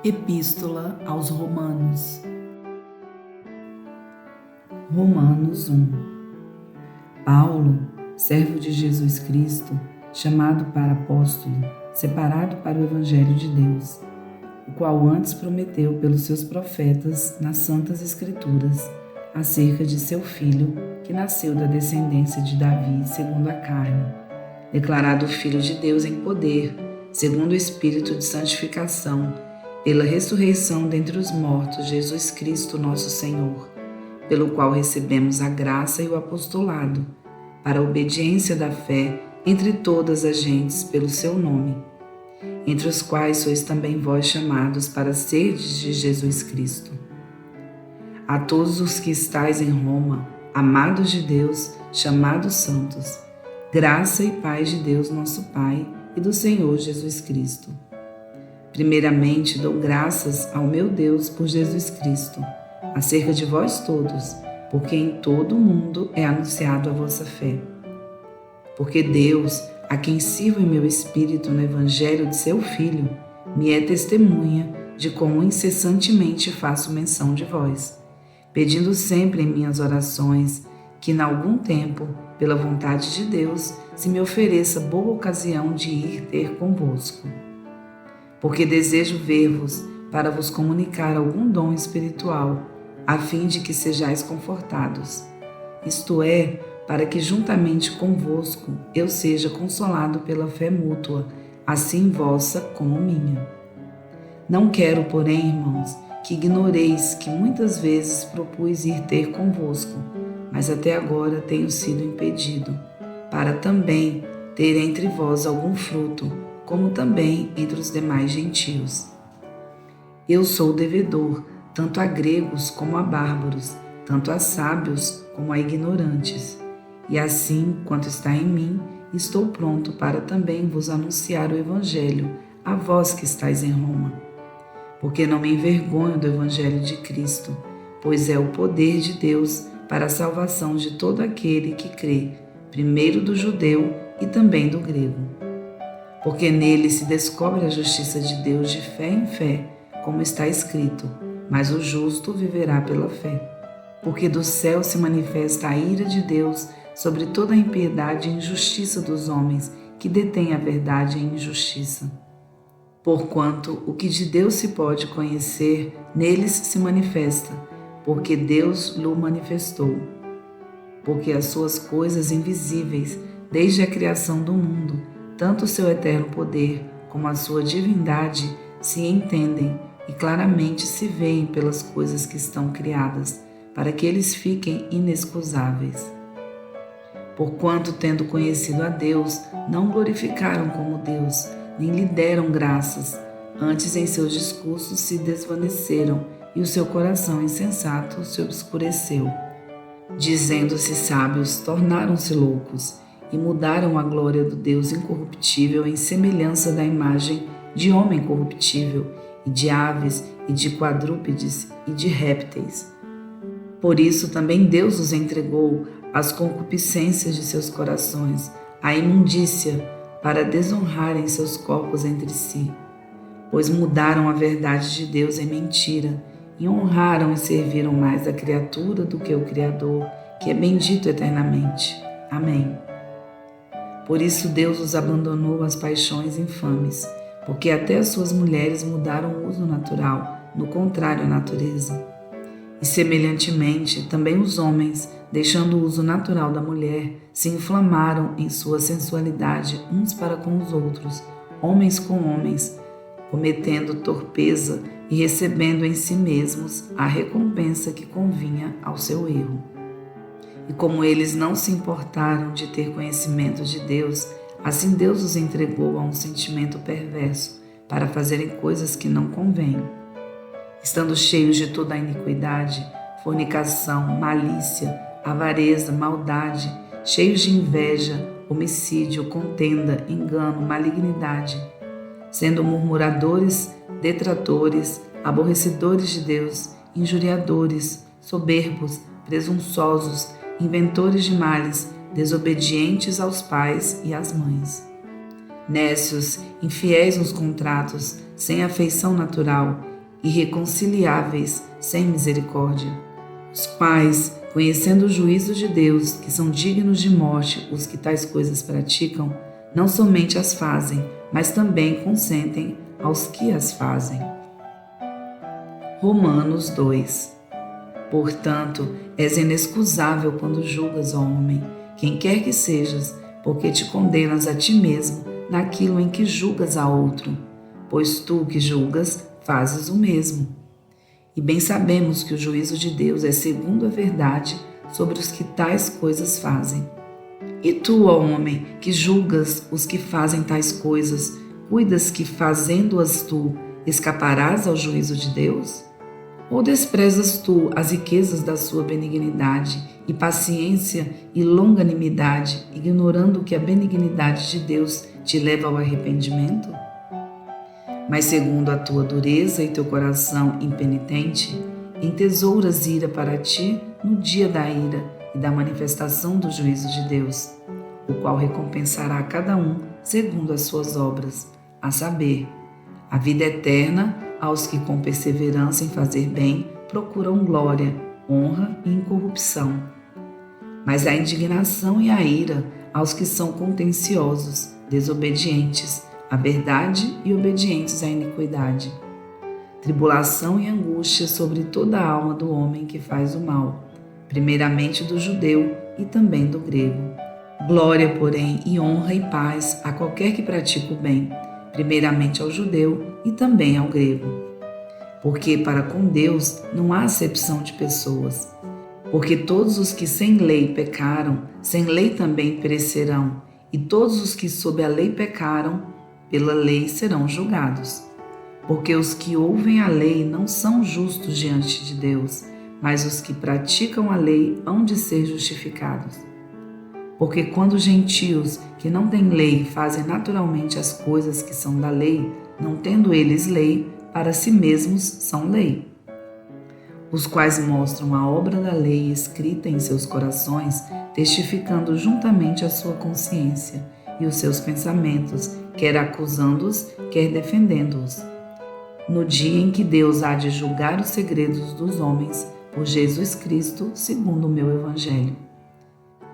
Epístola aos Romanos. Romanos 1. Paulo, servo de Jesus Cristo, chamado para apóstolo, separado para o Evangelho de Deus, o qual antes prometeu pelos seus profetas nas Santas Escrituras, acerca de seu Filho, que nasceu da descendência de Davi segundo a carne, declarado Filho de Deus em poder, segundo o Espírito de santificação, pela ressurreição dentre os mortos, Jesus Cristo nosso Senhor, pelo qual recebemos a graça e o apostolado, para a obediência da fé entre todas as gentes pelo seu nome, entre os quais sois também vós chamados para serdes de Jesus Cristo. A todos os que estáis em Roma, amados de Deus, chamados santos, graça e paz de Deus nosso Pai e do Senhor Jesus Cristo. Primeiramente dou graças ao meu Deus por Jesus Cristo, acerca de vós todos, porque em todo o mundo é anunciado a vossa fé. Porque Deus, a quem sirvo em meu espírito no Evangelho de seu Filho, me é testemunha de como incessantemente faço menção de vós, pedindo sempre em minhas orações que, em algum tempo, pela vontade de Deus, se me ofereça boa ocasião de ir ter convosco. Porque desejo ver-vos para vos comunicar algum dom espiritual, a fim de que sejais confortados. Isto é, para que juntamente convosco eu seja consolado pela fé mútua, assim vossa como minha. Não quero, porém, irmãos, que ignoreis que muitas vezes propus ir ter convosco, mas até agora tenho sido impedido, para também ter entre vós algum fruto, como também entre os demais gentios. Eu sou devedor, tanto a gregos como a bárbaros, tanto a sábios como a ignorantes. E assim, quanto está em mim, estou pronto para também vos anunciar o Evangelho, a vós que estáis em Roma. Porque não me envergonho do Evangelho de Cristo, pois é o poder de Deus para a salvação de todo aquele que crê, primeiro do judeu e também do grego. Porque nele se descobre a justiça de Deus de fé em fé, como está escrito, mas o justo viverá pela fé. Porque do céu se manifesta a ira de Deus sobre toda a impiedade e injustiça dos homens que detêm a verdade em injustiça. Porquanto o que de Deus se pode conhecer, neles se manifesta, porque Deus lhe manifestou. Porque as suas coisas invisíveis, desde a criação do mundo, tanto o seu eterno poder como a sua divindade se entendem e claramente se veem pelas coisas que estão criadas, para que eles fiquem inexcusáveis. Porquanto, tendo conhecido a Deus, não glorificaram como Deus, nem lhe deram graças, antes em seus discursos se desvaneceram e o seu coração insensato se obscureceu. Dizendo-se sábios, tornaram-se loucos, e mudaram a glória do Deus incorruptível em semelhança da imagem de homem corruptível, e de aves, e de quadrúpedes, e de répteis. Por isso também Deus os entregou às concupiscências de seus corações, à imundícia, para desonrarem seus corpos entre si. Pois mudaram a verdade de Deus em mentira, e honraram e serviram mais a criatura do que o Criador, que é bendito eternamente. Amém. Por isso Deus os abandonou às paixões infames, porque até as suas mulheres mudaram o uso natural, no contrário à natureza. E semelhantemente, também os homens, deixando o uso natural da mulher, se inflamaram em sua sensualidade uns para com os outros, homens com homens, cometendo torpeza e recebendo em si mesmos a recompensa que convinha ao seu erro. E como eles não se importaram de ter conhecimento de Deus, assim Deus os entregou a um sentimento perverso para fazerem coisas que não convêm. Estando cheios de toda a iniquidade, fornicação, malícia, avareza, maldade, cheios de inveja, homicídio, contenda, engano, malignidade, sendo murmuradores, detratores, aborrecedores de Deus, injuriadores, soberbos, presunçosos, inventores de males, desobedientes aos pais e às mães. Nécios, infiéis nos contratos, sem afeição natural, irreconciliáveis, sem misericórdia, os quais, conhecendo o juízo de Deus, que são dignos de morte os que tais coisas praticam, não somente as fazem, mas também consentem aos que as fazem. Romanos 2. Portanto, és inexcusável quando julgas, ó homem, quem quer que sejas, porque te condenas a ti mesmo naquilo em que julgas a outro, pois tu que julgas fazes o mesmo. E bem sabemos que o juízo de Deus é segundo a verdade sobre os que tais coisas fazem. E tu, ó homem, que julgas os que fazem tais coisas, cuidas que, fazendo-as tu, escaparás ao juízo de Deus? Ou desprezas tu as riquezas da sua benignidade e paciência e longanimidade, ignorando que a benignidade de Deus te leva ao arrependimento? Mas segundo a tua dureza e teu coração impenitente, entesouras ira para ti no dia da ira e da manifestação do juízo de Deus, o qual recompensará a cada um segundo as suas obras, a saber, a vida eterna aos que com perseverança em fazer bem procuram glória, honra e incorrupção. Mas a indignação e a ira aos que são contenciosos, desobedientes à verdade e obedientes à iniquidade. Tribulação e angústia sobre toda a alma do homem que faz o mal, primeiramente do judeu e também do grego. Glória, porém, e honra e paz a qualquer que pratica o bem, primeiramente ao judeu e também ao grego. Porque para com Deus não há acepção de pessoas. Porque todos os que sem lei pecaram, sem lei também perecerão, e todos os que sob a lei pecaram, pela lei serão julgados. Porque os que ouvem a lei não são justos diante de Deus, mas os que praticam a lei hão de ser justificados. Porque quando os gentios que não têm lei fazem naturalmente as coisas que são da lei, não tendo eles lei, para si mesmos são lei, os quais mostram a obra da lei escrita em seus corações, testificando juntamente a sua consciência e os seus pensamentos, quer acusando-os, quer defendendo-os. No dia em que Deus há de julgar os segredos dos homens, por Jesus Cristo, segundo o meu Evangelho.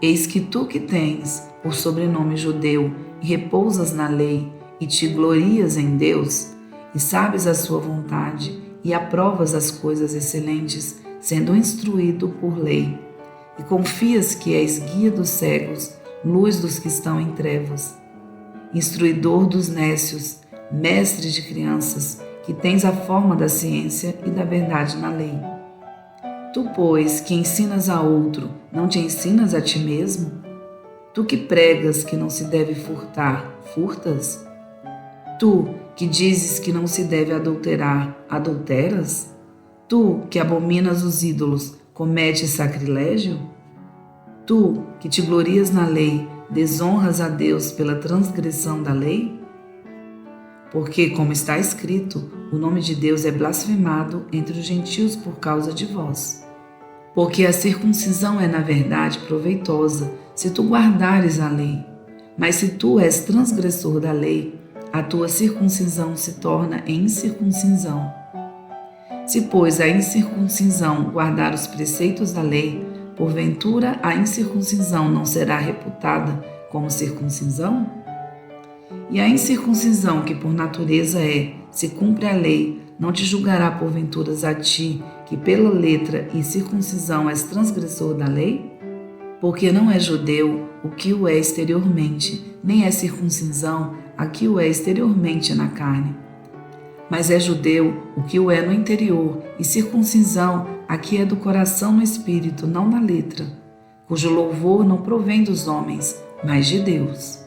Eis que tu que tens por sobrenome judeu e repousas na lei e te glorias em Deus, e sabes a sua vontade e aprovas as coisas excelentes, sendo instruído por lei, e confias que és guia dos cegos, luz dos que estão em trevas, instruidor dos nécios, mestre de crianças, que tens a forma da ciência e da verdade na lei. Tu, pois, que ensinas a outro, não te ensinas a ti mesmo? Tu que pregas que não se deve furtar, furtas? Tu que dizes que não se deve adulterar, adulteras? Tu que abominas os ídolos, cometes sacrilégio? Tu que te glorias na lei, desonras a Deus pela transgressão da lei? Porque, como está escrito, o nome de Deus é blasfemado entre os gentios por causa de vós. Porque a circuncisão é, na verdade, proveitosa, se tu guardares a lei. Mas se tu és transgressor da lei, a tua circuncisão se torna incircuncisão. Se, pois, a incircuncisão guardar os preceitos da lei, porventura a incircuncisão não será reputada como circuncisão? E a incircuncisão, que por natureza é, se cumpre a lei, não te julgará porventuras a ti, que pela letra e circuncisão és transgressor da lei? Porque não é judeu o que o é exteriormente, nem é circuncisão a que o é exteriormente na carne. Mas é judeu o que o é no interior, e circuncisão a que é do coração no espírito, não na letra, cujo louvor não provém dos homens, mas de Deus.